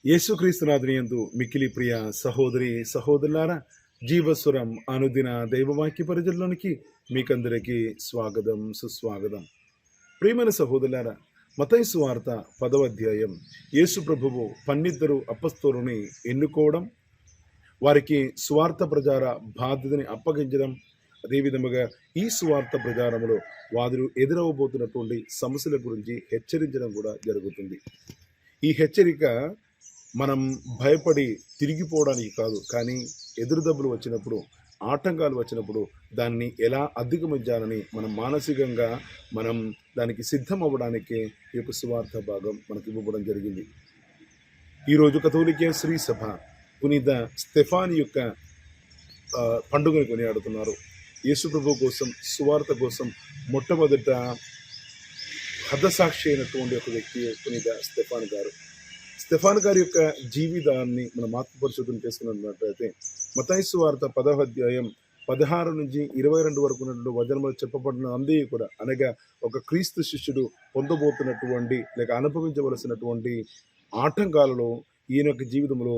యేసుక్రీస్తునాథుని యందు మిక్కిలి ప్రియ సహోదరి సహోదరులారా, జీవస్వరం అనుదిన దైవవాక్య పరిచయంలోనికి మీకందరికీ స్వాగతం సుస్వాగతం. ప్రియమైన సహోదరులారా, మత్తయి సువార్త 10వ అధ్యాయం యేసు ప్రభువు 12 అపొస్తలుని ఎన్నుకోవడం, వారికి సువార్త ప్రచార బాధ్యతని అప్పగించడం, అదేవిధముగా ఈ సువార్త ప్రచారంలో వారు ఎదురవబోతున్నటువంటి సమస్యల గురించి హెచ్చరించడం కూడా జరుగుతుంది. ఈ హెచ్చరిక మనం భయపడి తిరిగిపోవడానికి కాదు, కానీ ఎదురుదెబ్బలు వచ్చినప్పుడు, ఆటంకాలు వచ్చినప్పుడు దాన్ని ఎలా అధిగమించాలని మనం మానసికంగా దానికి సిద్ధం అవ్వడానికి ఈ యొక్క సువార్త భాగం మనకి ఇవ్వడం జరిగింది. ఈరోజు కథోలిక శ్రీ సభ పునీత స్టెఫాని యొక్క పండుగను కొనియాడుతున్నారు. యేసుప్రభు కోసం, సువార్త కోసం మొట్టమొదట హతసాక్షి అయినటువంటి ఒక వ్యక్తి పునీత స్టెఫాన్ గారు. స్టెఫాన్ గారి యొక్క జీవితాన్ని మనం ఆత్మపరిశోధన చేసుకున్నట్లయితే మత్తయి సువార్త 10వ అధ్యాయం 16 నుంచి 22 వరకు ఉన్నటువంటి వచనములు చెప్పబడిన అందే కూడా, అనగా ఒక క్రీస్తు శిష్యుడు పొందబోతున్నటువంటి లేక అనుభవించవలసినటువంటి ఆటంకాలలో ఈయన యొక్క జీవితంలో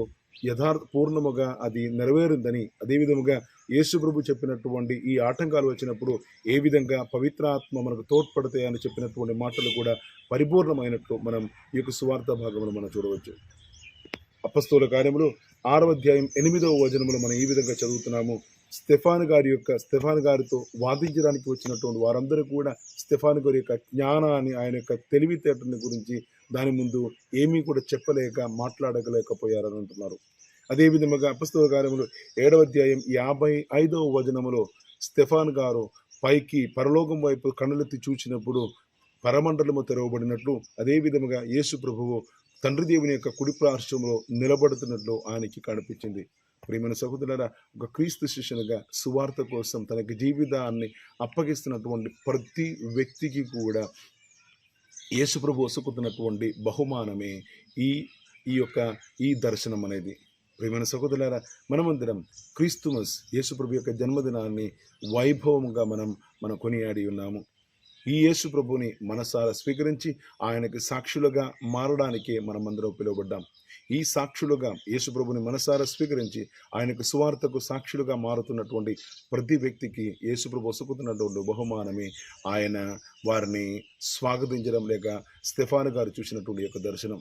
పూర్ణముగా అది నెరవేరిందని, అదేవిధముగా యేసు ప్రభు చెప్పినటువంటి ఈ ఆటంకాలు వచ్చినప్పుడు ఏ విధంగా పవిత్రాత్మ మనకు తోడ్పడతాయని చెప్పినటువంటి మాటలు కూడా పరిపూర్ణమైనట్లు మనం ఈ యొక్క సువార్త భాగంలో మనం చూడవచ్చు. అపొస్తలుల కార్యములు 6వ అధ్యాయం 8వ వచనములో మనం ఈ విధంగా చదువుతున్నాము. స్టెఫాన్ గారితో వాదించడానికి వచ్చినటువంటి వారందరూ కూడా స్టెఫాన్ గారి యొక్క జ్ఞానాన్ని, ఆయన యొక్క తెలివితేటని గురించి దాని ముందు ఏమీ కూడా చెప్పలేక మాట్లాడలేకపోయారని అంటున్నారు. అదేవిధముగా అపొస్తలుల కార్యములు 7వ అధ్యాయం 55వ వచనములో స్టెఫాన్ గారు పైకి పరలోకం వైపు కన్నులెత్తి చూచినప్పుడు పరమండలము తెరవబడినట్లు, అదేవిధముగా యేసు ప్రభువు తండ్రి దేవుని యొక్క కుడి పార్శ్వములో నిలబడుతున్నట్లు ఆయనకి కనిపించింది. ప్రియమైన సహోదరులారా, ఒక క్రీస్తు శిష్యునిగా సువార్త కోసం తనకి జీవితాన్ని అప్పగిస్తున్నటువంటి ప్రతి వ్యక్తికి కూడా యేసు ప్రభు వసుకుతున్నటువంటి బహుమానమే ఈ దర్శనం అనేది. ప్రియమైన సహోదరులారా, మనమందరం క్రిస్మస్ యేసు ప్రభు యొక్క జన్మదినాన్ని వైభవంగా మనం కొనియాడి ఉన్నాము. ఈ యేసు ప్రభుని మనసారా స్వీకరించి ఆయనకు సాక్షులుగా మారడానికే మనమందరం పిలువబడ్డాం. ఈ సాక్షులుగా యేసు ప్రభుని మనసారా స్వీకరించి ఆయనకు సువార్తకు సాక్షులుగా మారుతున్నటువంటి ప్రతి వ్యక్తికి యేసు ప్రభు వసుకుతున్నటువంటి బహుమానమే ఆయన వారిని స్వాగతించడం లేక స్టెఫాను గారు చూసినటువంటి యొక్క దర్శనం.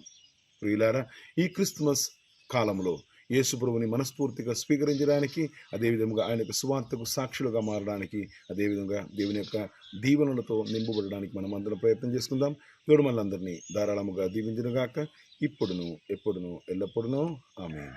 ప్రియులారా, ఈ క్రిస్మస్ కాలంలో యేసు ప్రభుని మనస్ఫూర్తిగా స్వీకరించడానికి, అదేవిధంగా ఆయనకు సువార్తకు సాక్షులుగా మారడానికి, అదేవిధంగా దేవుని యొక్క దీవెనలతో నింపబడడానికి మనం అందరం ప్రయత్నం చేసుకుందాం. దేవుడు మనందరినీ ధారాళముగా దీవించునుగాక, ఇప్పుడును ఎప్పుడును ఎల్లప్పుడును ఆమేన్.